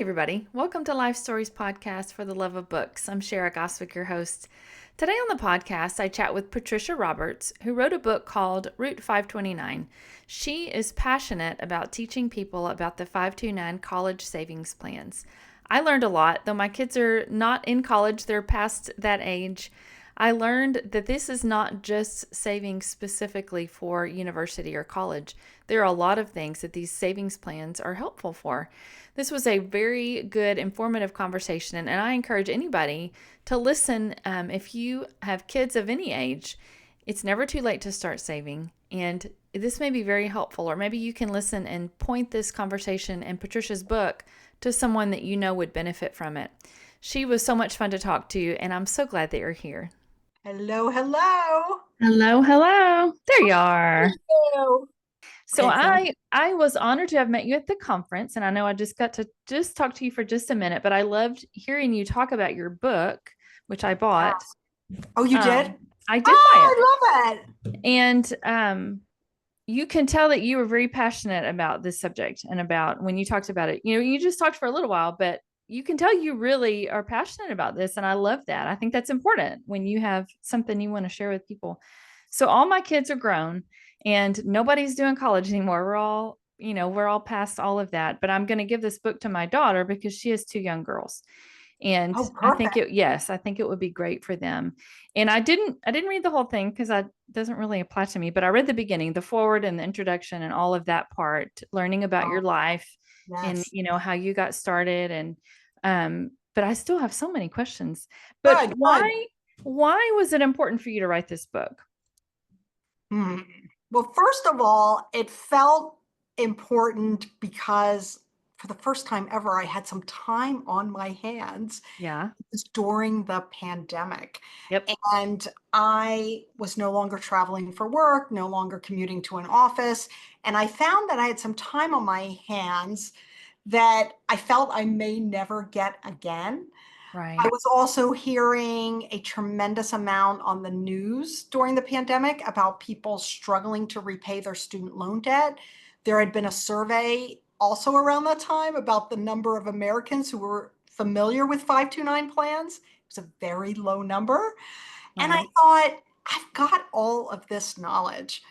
everybody. Welcome to Life Stories Podcast for the Love of Books. I'm Shara Goswick, your host. Today on the podcast, I chat with Patricia Roberts, who wrote a book called Route 529. She is passionate about teaching people about the 529 college savings plans. I learned a lot, though my kids are not in college, they're past that age. I learned that this is not just saving specifically for university or college. There are a lot of things that these savings plans are helpful for. This was a very good, informative conversation, and I encourage anybody to listen. If you have kids of any age, it's never too late to start saving, and this may be very helpful, or maybe you can listen and point this conversation and Patricia's book to someone that you know would benefit from it. She was so much fun to talk to, and I'm so glad that you're here. Hello, hello. Hello, hello. There you are. Hello. So Okay, I was honored to have met you at the conference, and I know I just got to just talk to you for just a minute, but I loved hearing you talk about your book, which I bought. yes. Oh, you did? I did buy it, Oh, I love it. and you can tell that you were very passionate about this subject and about when you talked about it. You just talked for a little while, but you can tell you really are passionate about this, and I love that. I think that's important when you have something you want to share with people. So all my kids are grown and nobody's doing college anymore. We're all past all of that, but I'm going to give this book to my daughter because she has two young girls. And Oh, I think perfect. I think it would be great for them. And I didn't read the whole thing because it doesn't really apply to me, but I read the beginning, the forward and the introduction and all of that part, learning about your Oh, life and yes. how you got started. And but I still have so many questions. But Good, good. why was it important for you to write this book? Hmm. Well, first of all, it felt important because for the first time ever, I had some time on my hands. Yeah. It was during the pandemic. Yep. And I was no longer traveling for work, no longer commuting to an office. And I found that I had some time on my hands that I felt I may never get again. I Right. was also hearing a tremendous amount on the news during the pandemic about people struggling to repay their student loan debt. There had been a survey also around that time about the number of Americans who were familiar with 529 plans. It was a very low number. And I Right. thought, I've got all of this knowledge.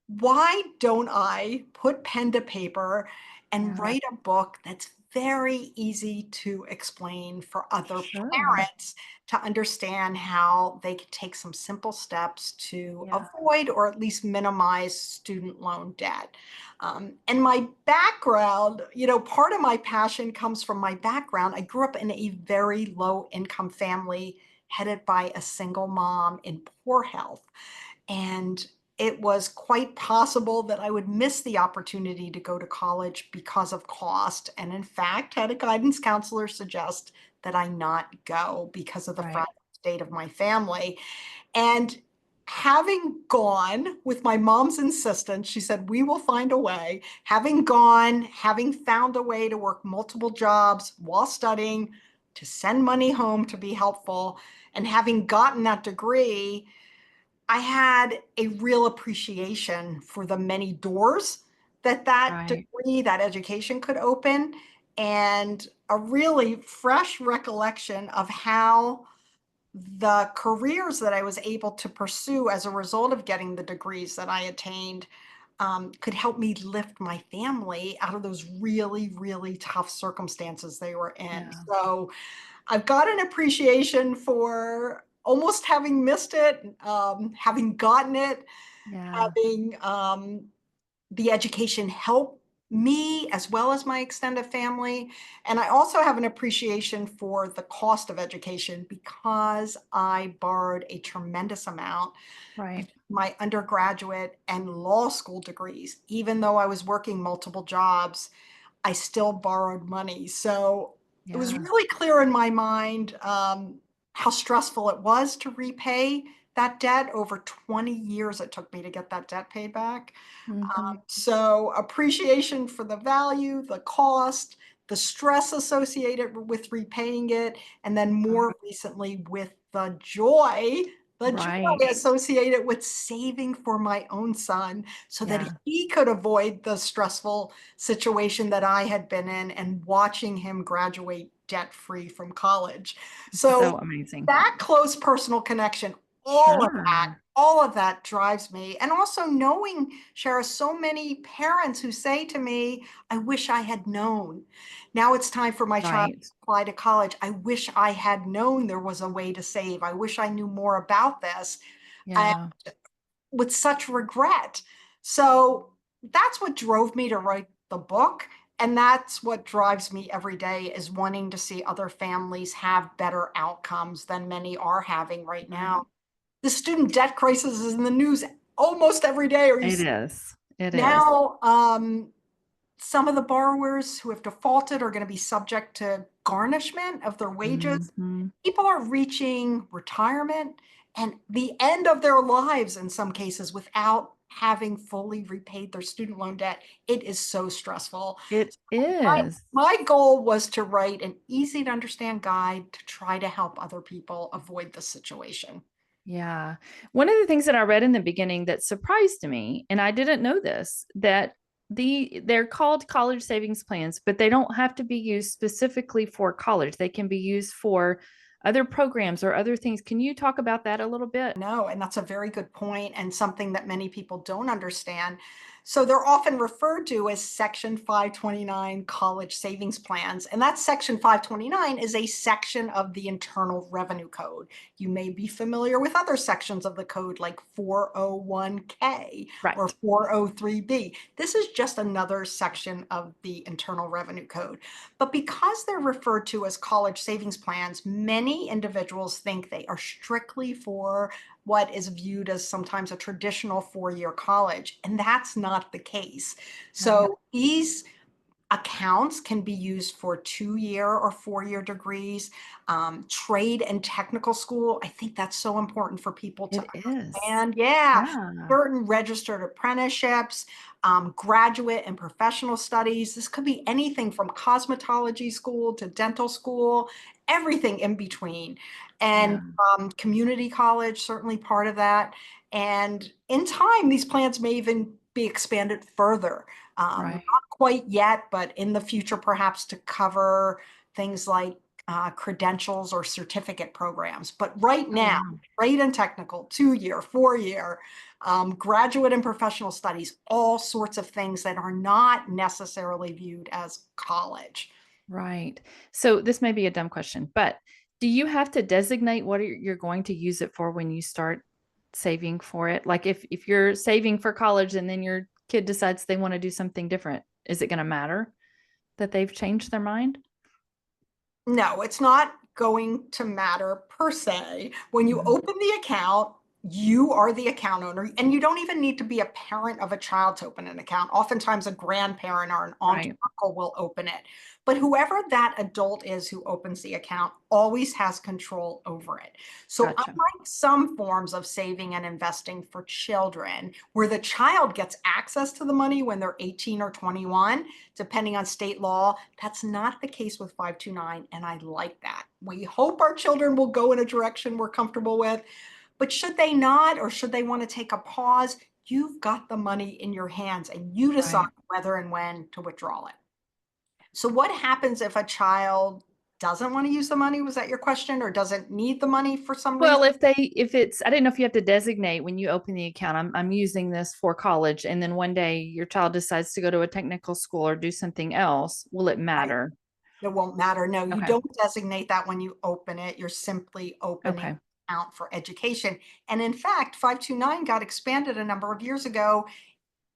Why don't I put pen to paper and Yeah. write a book that's very easy to explain for other Sure. parents to understand how they can take some simple steps to Yeah. avoid or at least minimize student loan debt? And my background, part of my passion comes from my background. I grew up in a very low income family headed by a single mom in poor health. And it was quite possible that I would miss the opportunity to go to college because of cost. And in fact, had a guidance counselor suggest that I not go because of the Right. fragile state of my family. And having gone with my mom's insistence, she said, we will find a way. Having gone, having found a way to work multiple jobs while studying, to send money home to be helpful, and having gotten that degree, I had a real appreciation for the many doors that Right. degree, that education could open, and a really fresh recollection of how the careers that I was able to pursue as a result of getting the degrees that I attained could help me lift my family out of those really, really tough circumstances they were in. Yeah. So I've got an appreciation for almost having missed it, having gotten it, Yeah. having the education help me as well as my extended family. And I also have an appreciation for the cost of education because I borrowed a tremendous amount. Right. My undergraduate and law school degrees, even though I was working multiple jobs, I still borrowed money. So it was Yeah. really clear in my mind how stressful it was to repay that debt. Over 20 years it took me to get that debt paid back. Hmm. So appreciation for the value, the cost, the stress associated with repaying it, and then more recently with the joy the joy Right. associated with saving for my own son so that Yeah. he could avoid the stressful situation that I had been in and watching him graduate debt free from college. So So amazing. that close personal connection, all of that, Sure. all of that drives me. And also knowing, Shara, so many parents who say to me, I wish I had known. Now it's time for my child Right. to apply to college. I wish I had known there was a way to save. I wish I knew more about this. And Yeah. with such regret. So that's what drove me to write the book. And that's what drives me every day is wanting to see other families have better outcomes than many are having right Right. now. The student debt crisis is in the news almost every day. Or you It see is. It is. now, some of the borrowers who have defaulted are going to be subject to garnishment of their wages. Hmm. People are reaching retirement and the end of their lives in some cases without having fully repaid their student loan debt. It is so stressful. It My, is. my goal was to write an easy to understand guide to try to help other people avoid this situation. Yeah. One of the things that I read in the beginning that surprised me, and I didn't know this, that they're called college savings plans, but they don't have to be used specifically for college. They can be used for other programs or other things. Can you talk about that a little bit? No, and that's a very good point and something that many people don't understand. So they're often referred to as Section 529 college savings plans. And that Section 529 is a section of the Internal Revenue Code. You may be familiar with other sections of the code like 401k or Right. 403b. This is just another section of the Internal Revenue Code. But because they're referred to as college savings plans, many individuals think they are strictly for what is viewed as sometimes a traditional 4-year college. And that's not the case. Right. So these accounts can be used for 2-year or 4-year degrees, trade and technical school. I think that's so important for people to It is. understand. Yeah, Yeah. certain registered apprenticeships, graduate and professional studies. This could be anything from cosmetology school to dental school, everything in between. And Yeah. community college, certainly part of that. And in time, these plans may even be expanded further. Right. Not quite yet, but in the future, perhaps to cover things like credentials or certificate programs. But right Oh, now, wow. trade and technical, 2-year, 4-year, graduate and professional studies, all sorts of things that are not necessarily viewed as college. Right. So this may be a dumb question, but do you have to designate what you're going to use it for when you start saving for it? Like if you're saving for college and then your kid decides they want to do something different, is it going to matter that they've changed their mind? No, it's not going to matter per se. When you Mhm. open the account, you are the account owner, and you don't even need to be a parent of a child to open an account. Oftentimes, a grandparent or an aunt Right. or uncle will open it. But whoever that adult is who opens the account always has control over it. So, Gotcha. unlike some forms of saving and investing for children, where the child gets access to the money when they're 18 or 21, depending on state law, that's not the case with 529, and I like that. We hope our children will go in a direction we're comfortable with, but should they not, or should they want to take a pause, you've got the money in your hands and you decide Right. whether and when to withdraw it. So what happens if a child doesn't want to use the money? Was that your question? Or doesn't need the money for some reason? Well, if it's, I didn't know if you have to designate when you open the account, I'm using this for college, and then one day your child decides to go to a technical school or do something else, will it Right. matter? It won't matter. No, you Okay. don't designate that when you open it. You're simply opening Okay. account for education. And in fact, 529 got expanded a number of years ago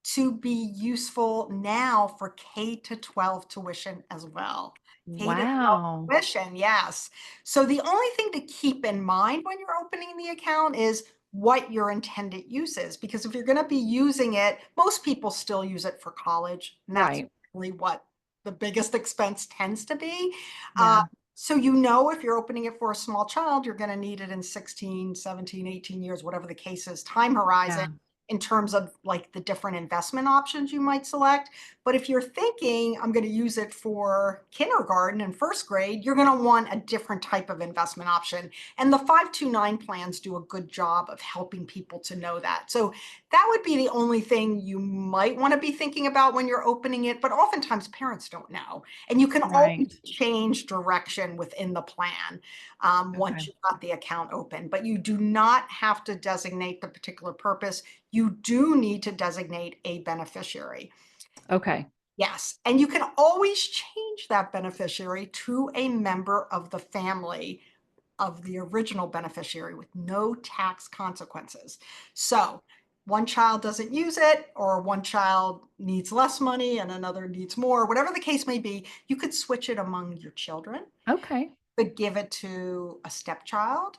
to be useful now for K to 12 tuition as well. K to 12 Wow. tuition, yes. So the only thing to keep in mind when you're opening the account is what your intended use is. Because if you're going to be using it, most people still use it for college. And that's Right. really what the biggest expense tends to be. Uh, Yeah. so you know if you're opening it for a small child, you're going to need it in 16, 17, 18 years, whatever the case is, time horizon. Yeah. in terms of like the different investment options you might select. But if you're thinking, I'm going to use it for kindergarten and first grade, you're going to want a different type of investment option. And the 529 plans do a good job of helping people to know that. So that would be the only thing you might want to be thinking about when you're opening it. But oftentimes parents don't know. And you can always Right. change direction within the plan once Okay. you've got the account open. But you do not have to designate the particular purpose. You do need to designate a beneficiary. Okay. Yes, and you can always change that beneficiary to a member of the family of the original beneficiary with no tax consequences. So one child doesn't use it, or one child needs less money and another needs more, whatever the case may be, you could switch it among your children. Okay. Could give it to a stepchild.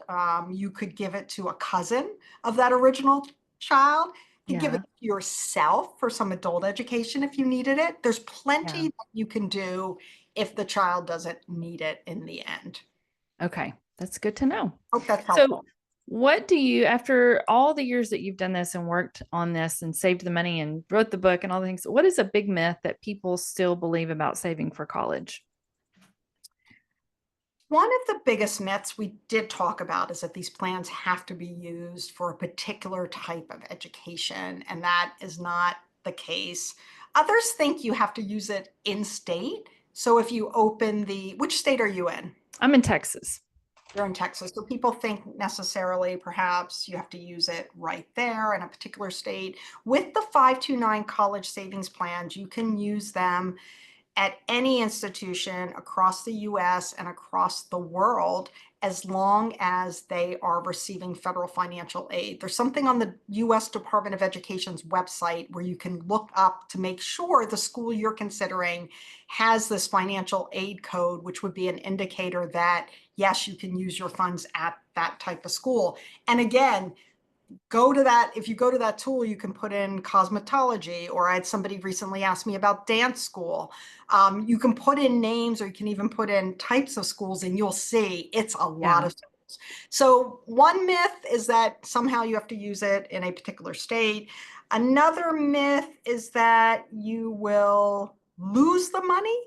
You could give it to a cousin of that original child. You could give it Yeah. to yourself for some adult education if you needed it. There's Yeah. plenty that you can do if the child doesn't need it in the end. Okay. That's good to know. Hope that's So, helpful. what do you, after all the years that you've done this and worked on this and saved the money and wrote the book and all the things, what is a big myth that people still believe about saving for college? One of the biggest myths we did talk about is that these plans have to be used for a particular type of education, and that is not the case. Others think you have to use it in state. So if you open which state are you in? I'm in Texas. You're in Texas. So people think necessarily perhaps you have to use it right there in a particular state. With the 529 college savings plans, you can use them at any institution across the US and across the world as long as they are receiving federal financial aid. There's something on the US Department of Education's website where you can look up to make sure the school you're considering has this financial aid code, which would be an indicator that, yes, you can use your funds at that type of school. And again, if you go to that tool, you can put in cosmetology, or I had somebody recently ask me about dance school. You can put in names, or you can even put in types of schools, and you'll see it's a lot Yeah. of schools. So one myth is that somehow you have to use it in a particular state. Another myth is that you will lose the money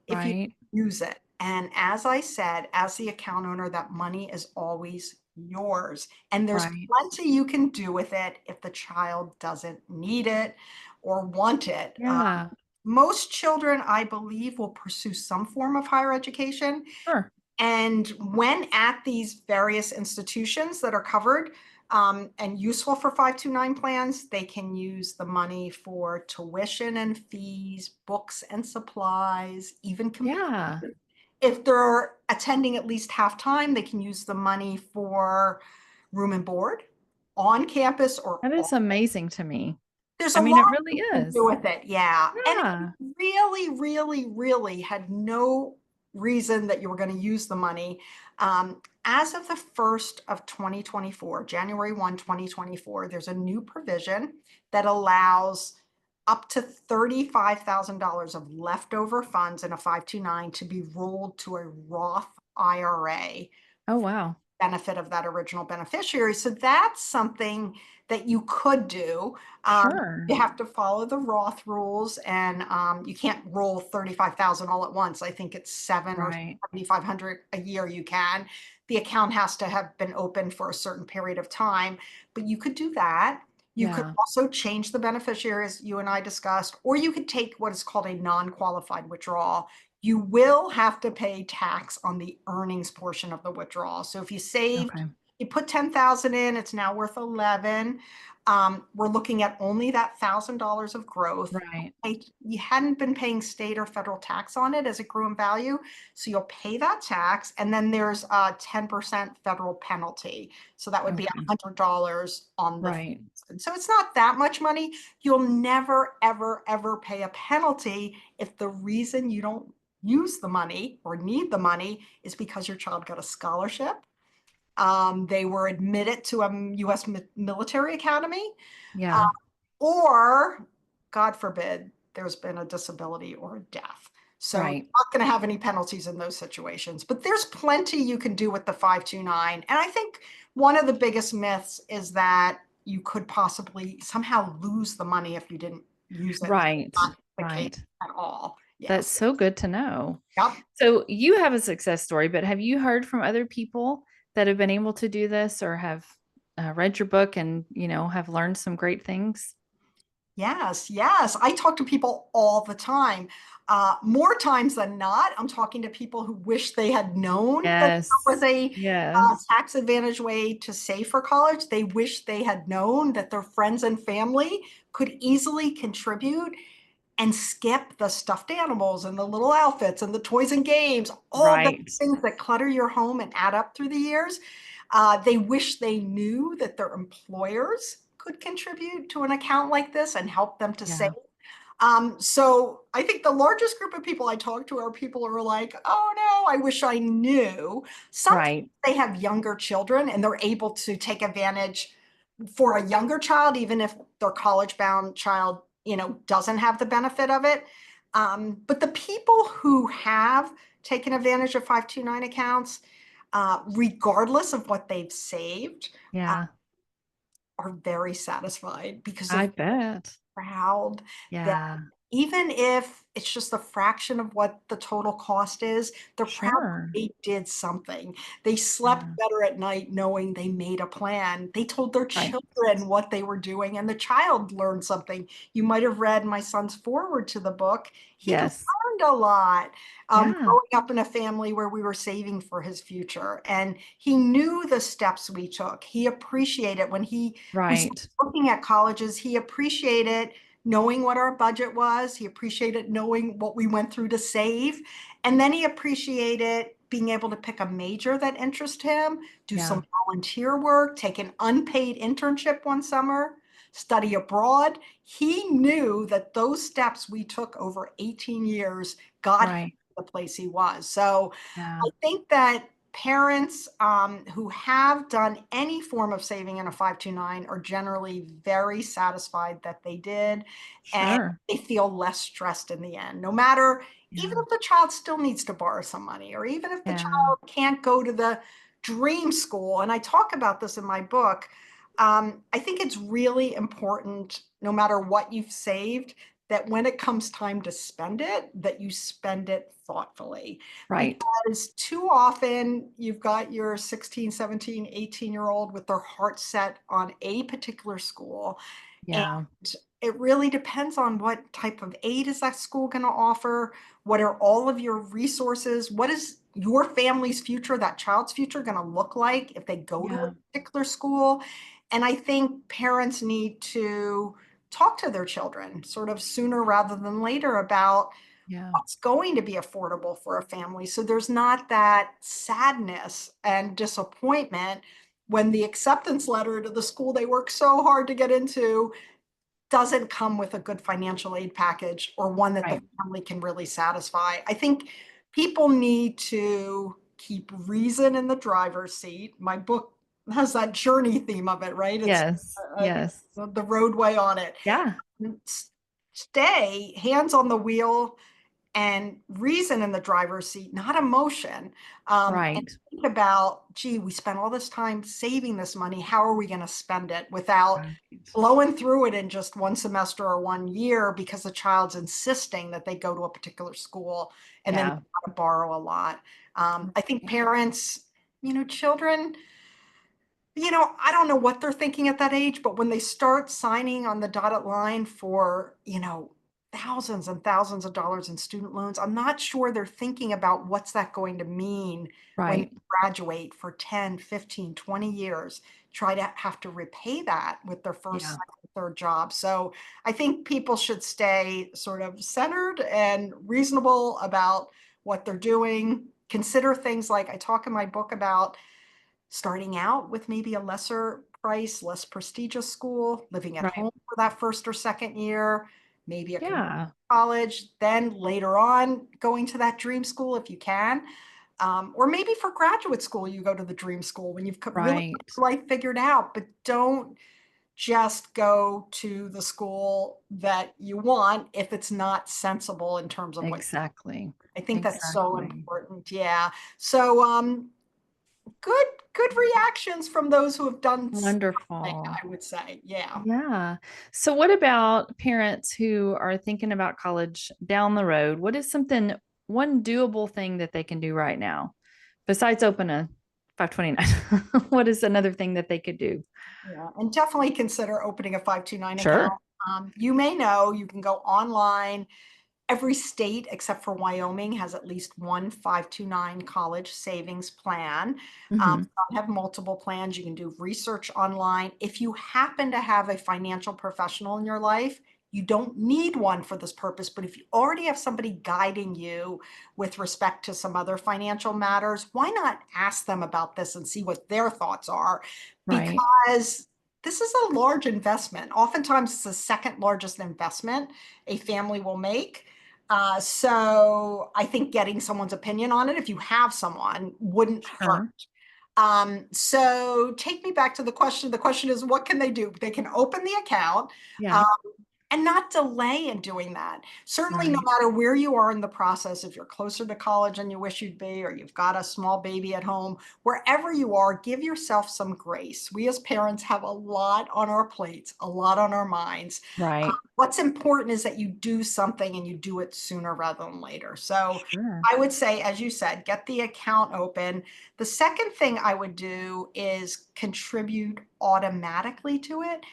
if you Right. use it. And as I said, as the account owner, that money is always yours. And there's Right. plenty you can do with it if the child doesn't need it or want it. Yeah. Most children, I believe, will pursue some form of higher education. Sure. And when at these various institutions that are covered and useful for 529 plans, they can use the money for tuition and fees, books and supplies, even computers. Yeah. If they're attending at least half time, they can use the money for room and board on campus or That off. is amazing to me. There's I a mean, lot it really you can do is. with it, yeah. And if Yeah. you really, really, really had no reason that you were going to use the money, as of the 1st of 2024, January 1, 2024, there's a new provision that allows up to $35,000 of leftover funds in a 529 to be rolled to a Roth IRA Oh, wow. benefit of that original beneficiary. So that's something that you could do. Sure. You have to follow the Roth rules, and you can't roll 35,000 all at once. I think it's 7 or 7,500 a year you can. The account has to have been open for a certain period of time, but you could do that. You could Yeah. also change the beneficiaries you and I discussed, or you could take what is called a non-qualified withdrawal. You will have to pay tax on the earnings portion of the withdrawal. So if you saved, Okay. you put 10,000 in, it's now worth 11. We're looking at only that $1,000 of growth. Right. You hadn't been paying state or federal tax on it as it grew in value. So you'll pay that tax. And then there's a 10% federal penalty. So that would be Okay. $100 on the. Right. So it's not that much money. You'll never, ever, ever pay a penalty if the reason you don't use the money or need the money is because your child got a scholarship. They were admitted to a US military academy, uh, Yeah. or, God forbid, there's been a disability or a death. So you're Right. not going to have any penalties in those situations. But there's plenty you can do with the 529. And I think one of the biggest myths is that you could possibly somehow lose the money if you didn't use it. Right. Not the case Right. at all. That's Yes. so good to know. Yep. So you have a success story, but have you heard from other people that have been able to do this or have read your book and, have learned some great things? Yes, yes. I talk to people all the time. More times than not, I'm talking to people who wish they had known that there was Yes. a Yes. tax advantage way to save for college. They wish they had known that their friends and family could easily contribute and skip the stuffed animals and the little outfits and the toys and games, all the Right. things that clutter your home and add up through the years. They wish they knew that their employers could contribute to an account like this and help them to save. Yeah. So I think the largest group of people I talk to are people who are like, oh no, I wish I knew. Sometimes Right. they have younger children and they're able to take advantage for a younger child, even if their college bound child, doesn't have the benefit of it. But the people who have taken advantage of 529 accounts, regardless of what they've saved, uh, Yeah. are very satisfied because I of bet. proud that Yeah. even if it's just a fraction of what the total cost is, they're proud Sure. they did something. They slept Yeah. better at night knowing they made a plan. They told their Right. children what they were doing, and the child learned something. You might have read my son's foreword to the book. He Yes. learned a lot Yeah. growing up in a family where we were saving for his future. And he knew the steps we took. He appreciated when we started Right. looking at colleges, he appreciated knowing what our budget was. He appreciated knowing what we went through to save. And then he appreciated being able to pick a major that interested him, do Yeah. some volunteer work, take an unpaid internship one summer, study abroad. He knew that those steps we took over 18 years got him Right. to the place he was. So Yeah. I think that parents who have done any form of saving in a 529 are generally very satisfied that they did, and Sure. they feel less stressed in the end, no matter, even Yeah. if the child still needs to borrow some money, or even if the Yeah. child can't go to the dream school. And I talk about this in my book. I think it's really important, no matter what you've saved, that when it comes time to spend it, that you spend it thoughtfully. Right. Because too often you've got your 16, 17, 18-year-old with their heart set on a particular school. And Yeah. it really depends on what type of aid is that school going to offer? What are all of your resources? What is your family's future, that child's future, going to look like if they go to a Yeah. particular school? And I think parents need to talk to their children sort of sooner rather than later about Yeah. what's going to be affordable for a family. So there's not that sadness and disappointment when the acceptance letter to the school they work so hard to get into doesn't come with a good financial aid package or one that the Right. family can really satisfy. I think people need to keep reason in the driver's seat. My book has that journey theme of it, right? It's Yes. uh, Yes. the roadway on it. Yeah. Stay hands on the wheel and reason in the driver's seat, not emotion. And Right. think about, gee, we spent all this time saving this money. How are we going to spend it without Right. blowing through it in just one semester or one year because the child's insisting that they go to a particular school and then Yeah. borrow a lot? I think Right. parents, children, I don't know what they're thinking at that age, but when they start signing on the dotted line for, thousands and thousands of dollars in student loans, I'm not sure they're thinking about what's that going to mean when they Right. graduate for 10, 15, 20 years, try to have to repay that with their first, Yeah. second, third job. So I think people should stay sort of centered and reasonable about what they're doing. Consider things like I talk in my book about starting out with maybe a lesser price, less prestigious school, living at Right. home for that first or second year, maybe a community Yeah. college, then later on going to that dream school if you can. Or maybe for graduate school, you go to the dream school when you've really got Right. your life figured out, but don't just go to the school that you want if it's not sensible in terms of what Exactly. I think that's so Exactly. important. Yeah. So, good, good reactions from those who have done something, Wonderful. I would say. Yeah. Yeah. So, what about parents who are thinking about college down the road? What is something, one doable thing that they can do right now besides open a 529? What is another thing that they could do? Yeah, and definitely consider opening a 529 account. Sure. You may know you can go online. Every state except for Wyoming has at least one 529 college savings plan. Hmm. Some have multiple plans. You can do research online. If you happen to have a financial professional in your life, you don't need one for this purpose, but if you already have somebody guiding you with respect to some other financial matters, why not ask them about this and see what their thoughts are? Right. Because this is a large investment. Oftentimes, it's the second largest investment a family will make. So I think getting someone's opinion on it, if you have someone, wouldn't hurt. Sure. So take me back to the question. The question is, what can they do? They can open the account. Um, Yeah. and not delay in doing that. Certainly, no Right. matter where you are in the process, if you're closer to college than you wish you'd be, or you've got a small baby at home, wherever you are, give yourself some grace. We as parents have a lot on our plates, a lot on our minds. Right. What's important is that you do something and you do it sooner rather than later. So Sure. I would say, as you said, get the account open. The second thing I would do is contribute automatically to it.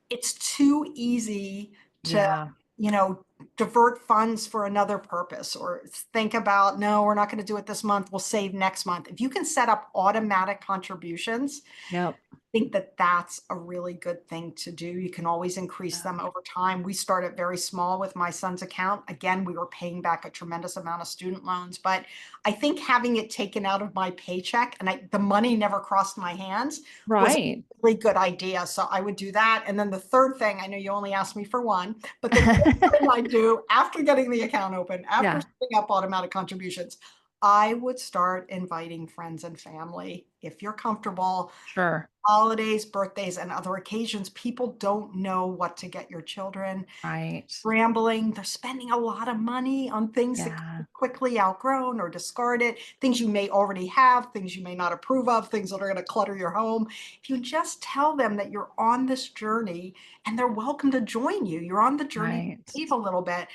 It's too easy to, Yeah. you know, divert funds for another purpose or think about, no, we're not going to do it this month. We'll save next month. If you can set up automatic contributions, Yep. think that that's a really good thing to do. You can always increase them over time. We started very small with my son's account. Again, we were paying back a tremendous amount of student loans, but I think having it taken out of my paycheck and the money never crossed my hands was a Right. really good idea. So I would do that. And then the third thing, I know you only asked me for one, but the third thing I do after getting the account open, after Yeah. setting up automatic contributions, I would start inviting friends and family if you're comfortable. Sure. Holidays, birthdays, and other occasions, people don't know what to get your children. Right. Scrambling, they're spending a lot of money on things that can be Yeah. quickly outgrown or discarded, things you may already have, things you may not approve of, things that are going to clutter your home. If you just tell them that you're on this journey and they're welcome to join you, you're on the journey to Right. save a little bit.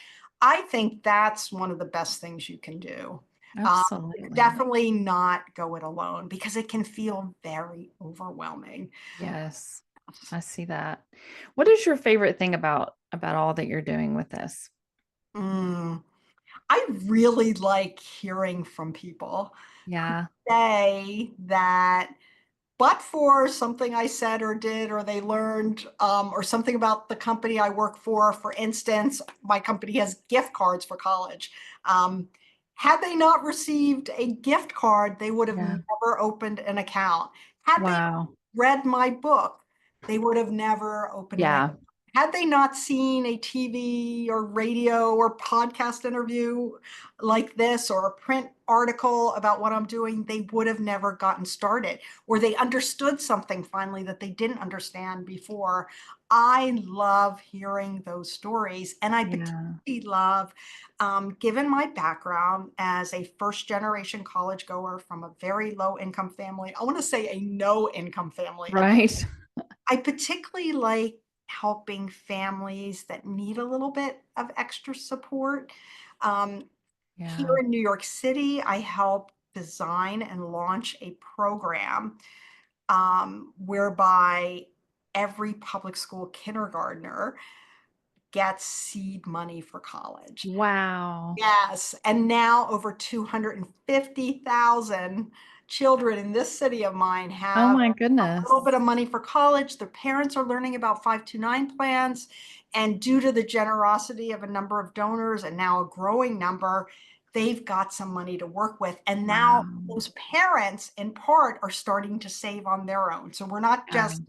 I think that's one of the best things you can do. Absolutely. Definitely not go it alone because it can feel very overwhelming. Yes. I see that. What is your favorite thing about all that you're doing with this? Mm, I really like hearing from people who Yeah. say that but for something I said or did, or they learned, or something about the company I work for instance, my company has gift cards for college. Um, had they not received a gift card, they would have Yeah. never opened an account. Had they Wow. read my book, they would have never opened an account. Yeah. Had they not seen a TV or radio or podcast interview like this or a print article about what I'm doing, they would have never gotten started or they understood something finally that they didn't understand before. I love hearing those stories. And I Yeah. particularly love, given my background as a first generation college goer from a very low income family, I want to say a no income family. Right. I particularly like helping families that need a little bit of extra support. Um, Here Yeah. in New York City, I help design and launch a program whereby every public school kindergartner gets seed money for college. Wow. Yes, and now over 250,000 children in this city of mine Oh have my a little goodness. bit of money for college. Their parents are learning about 529 plans, and due to the generosity of a number of donors and now a growing number, they've got some money to work with. And now Wow. those parents, in part, are starting to save on their own. So we're not Yeah. just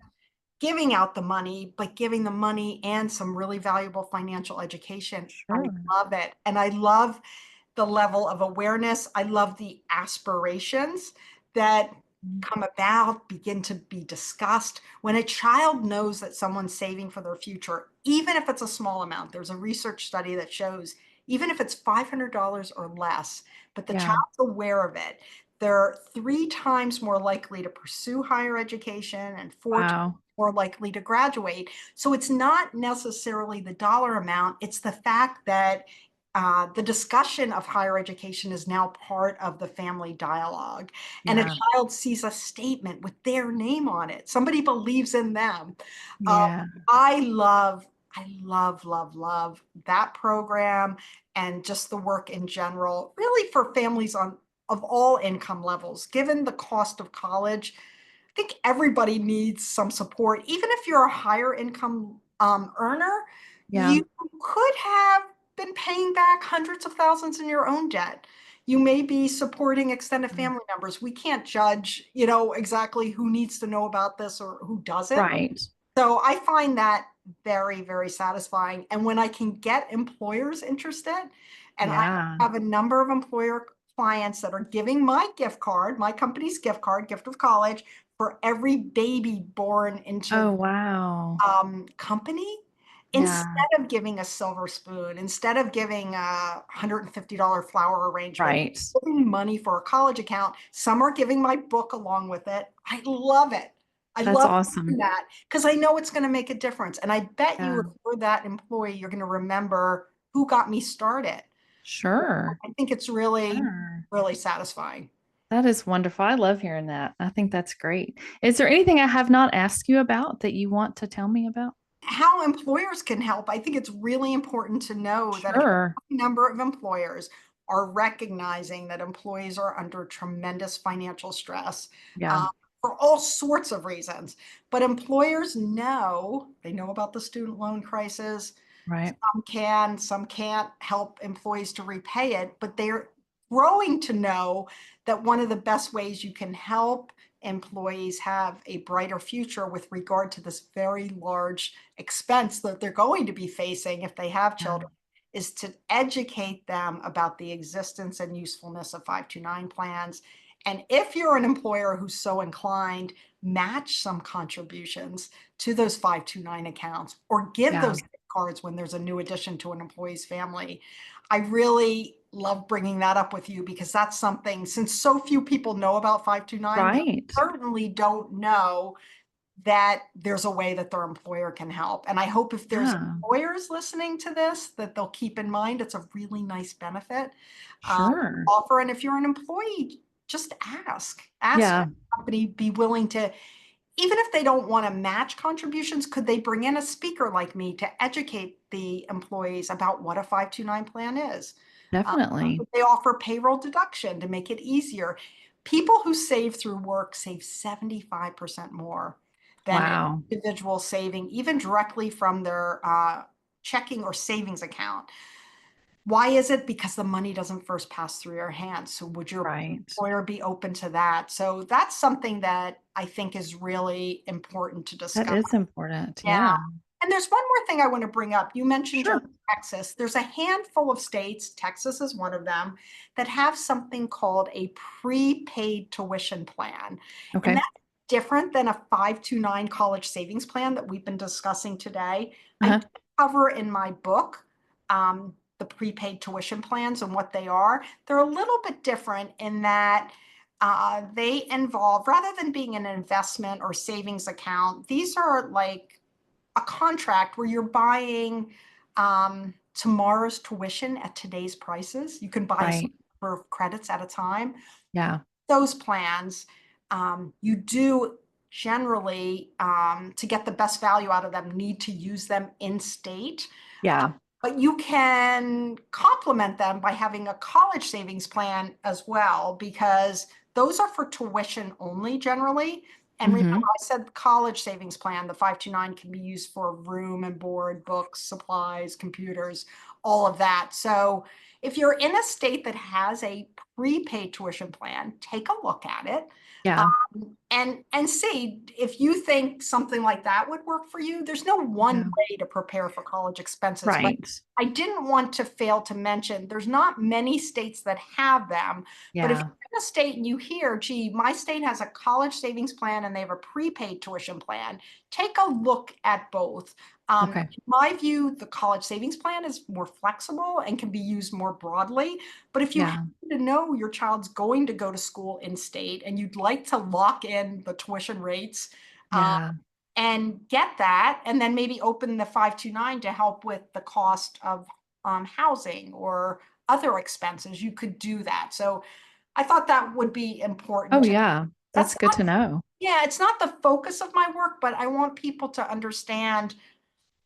giving out the money, but giving the money and some really valuable financial education. I Sure. love it. And I love the level of awareness. I love the aspirations that come about, begin to be discussed. When a child knows that someone's saving for their future, even if it's a small amount, there's a research study that shows even if it's $500 or less, but the Yeah. child's aware of it, they're 3 times more likely to pursue higher education and 4 times Wow. more likely to graduate. So it's not necessarily the dollar amount, it's the fact that the discussion of higher education is now part of the family dialogue. And a Yeah. child sees a statement with their name on it. Somebody believes in them. Um, Yeah. I love that program and just the work in general, really for families on of all income levels. Given the cost of college, I think everybody needs some support. Even if you're a higher income earner, Yeah. you could have been paying back hundreds of thousands in your own debt. You may be supporting extended family members. We can't judge, exactly who needs to know about this or who doesn't. Right. So I find that very, very satisfying. And when I can get employers interested, and I Yeah. have a number of employer clients that are giving my gift card, my company's gift card, gift of college, for every baby born into Oh, wow. company, instead Yeah. of giving a silver spoon, instead of giving a $150 flower arrangement, Right. giving money for a college account, some are giving my book along with it. I love it. I That's love doing awesome. that because I know it's going to make a difference. And I bet you Yeah. if you're that employee, you're going to remember who got me started. Sure. I think it's really, Sure. really satisfying. That is wonderful. I love hearing that. I think that's great. Is there anything I have not asked you about that you want to tell me about? How employers can help, I think it's really important to know that a Sure. number of employers are recognizing that employees are under tremendous financial stress Yeah. uh, for all sorts of reasons. But employers know, they know about the student loan crisis. Right. Some can, some can't help employees to repay it, but they're growing to know that one of the best ways you can help employees have a brighter future with regard to this very large expense that they're going to be facing if they have Yeah. children is to educate them about the existence and usefulness of 529 plans. And if you're an employer who's so inclined, match some contributions to those 529 accounts or give Yeah. those cards when there's a new addition to an employee's family. I really love bringing that up with you because that's something, since so few people know about 529, they Right. certainly don't know that there's a way that their employer can help. And I hope if there's Yeah. employers listening to this, that they'll keep in mind it's a really nice benefit Sure. offer. And if you're an employee, just ask Yeah. the company, be willing to, even if they don't want to match contributions, could they bring in a speaker like me to educate the employees about what a 529 plan is? Definitely. They offer payroll deduction to make it easier. People who save through work save 75% more than an Wow. individual saving, even directly from their checking or savings account. Why is it? Because the money doesn't first pass through your hands. So would your Right. employer be open to that? So that's something that I think is really important to That discuss. is important. Yeah. Yeah. And there's one more thing I want to bring up. You mentioned just Sure. Texas. There's a handful of states, Texas is one of them, that have something called a prepaid tuition plan. And Okay. that's different than a 529 college savings plan that we've been discussing today. I Uh-huh. do cover in my book the prepaid tuition plans and what they are. They're a little bit different in that they involve, rather than being an investment or savings account, these are like a contract where you're buying tomorrow's tuition at today's prices. You can buy a certain Right. number of credits at a time. Yeah. Those plans, you do generally, to get the best value out of them, need to use them in state. Yeah. But you can complement them by having a college savings plan as well, because those are for tuition only generally. And remember, Mm-hmm. I said college savings plan, the 529 can be used for room and board, books, supplies, computers, all of that. So if you're in a state that has a prepaid tuition plan, take a look at it. Yeah. And see if you think something like that would work for you. There's no one Yeah. way to prepare for college expenses, but Right. I didn't want to fail to mention there's not many states that have them. But if Yeah. you're in a state and you hear, gee, my state has a college savings plan and they have a prepaid tuition plan, take a look at both. Okay. In my view, the college savings plan is more flexible and can be used more broadly. But if you Yeah. happen to know your child's going to go to school in state and you'd like to lock in the tuition rates, um, Yeah. and get that, and then maybe open the 529 to help with the cost of housing or other expenses, you could do that. So I thought that would be important Oh, to. yeah. That's That's good not, to know. yeah, it's not the focus of my work, but I want people to understand,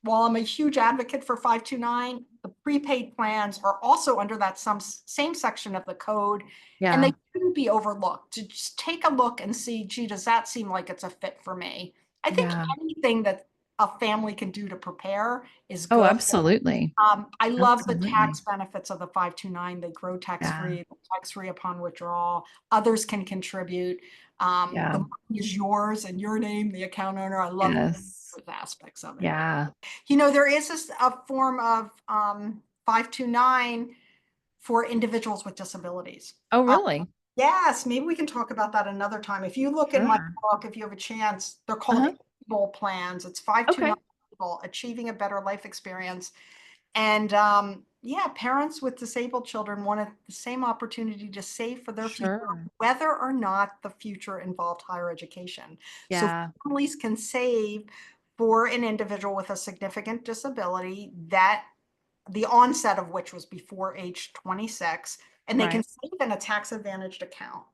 while I'm a huge advocate for 529, the prepaid plans are also under that same section of the code, and Yeah. they shouldn't be overlooked. To just take a look and see, gee, does that seem like it's a fit for me? I think Yeah. anything that a family can do to prepare is Oh, good. absolutely. I love the Absolutely. tax benefits of the 529. They grow Yeah. tax-free upon withdrawal. Others can contribute. The Yeah. money is yours in your name, the account owner. I love Yes. those aspects of it. Yeah. There is a form of 529 for individuals with disabilities. Oh, Uh, really? yes, maybe we can talk about that another time. If you look in my Sure. book, if you have a chance, they're called Uh-huh. ABLE plans. It's 529 Okay. ABLE, Achieving a Better Life Experience. And yeah, parents with disabled children wanted the same opportunity to save for their future, Sure. whether or not the future involved higher education. So Yeah. families can save for an individual with a significant disability, that the onset of which was before age 26, and they can Right. save in a tax advantaged account.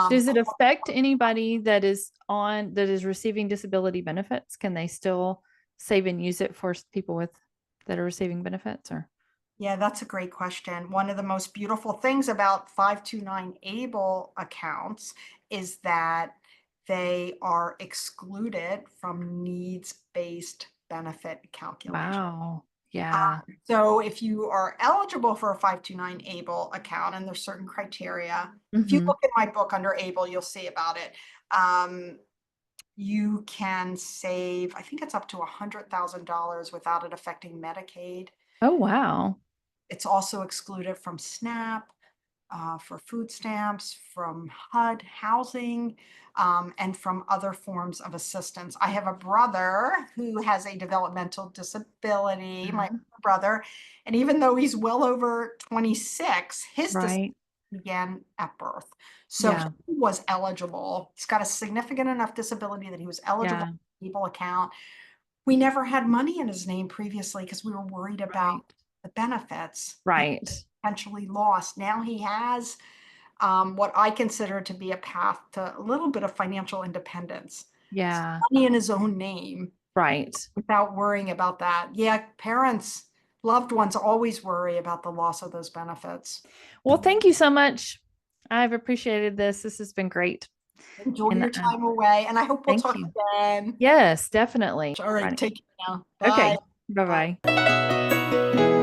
Does it affect anybody that is receiving disability benefits? Can they still save and use it for people that are receiving benefits or? Yeah, that's a great question. One of the most beautiful things about 529 ABLE accounts is that they are excluded from needs-based benefit calculation. Wow. Yeah. So if you are eligible for a 529 ABLE account, and there's certain criteria, if you Hmm. look at my book under ABLE, you'll see about it. You can save, I think it's up to $100,000 without it affecting Medicaid. Oh, wow. It's also excluded from SNAP, for food stamps, from HUD housing, and from other forms of assistance. I have a brother who has a developmental disability, my Mhm. brother, and even though he's well over 26, his disability Right. began at birth. So he Yeah. was eligible. He's got a significant enough disability that he was eligible Yeah. for the ABLE account. We never had money in his name previously because we were worried about Right. the benefits that Right. potentially lost. Now he has what I consider to be a path to a little bit of financial independence. Yeah. Money in his own name Right. without worrying about that. Yeah, parents, loved ones always worry about the loss of those benefits. Well, thank you so much. I've appreciated this. This has been great. Enjoy And your time away, and I hope we'll thank talk you. again. Yes, definitely. All right, Right. take care now. Okay. Bye. Bye Bye. bye.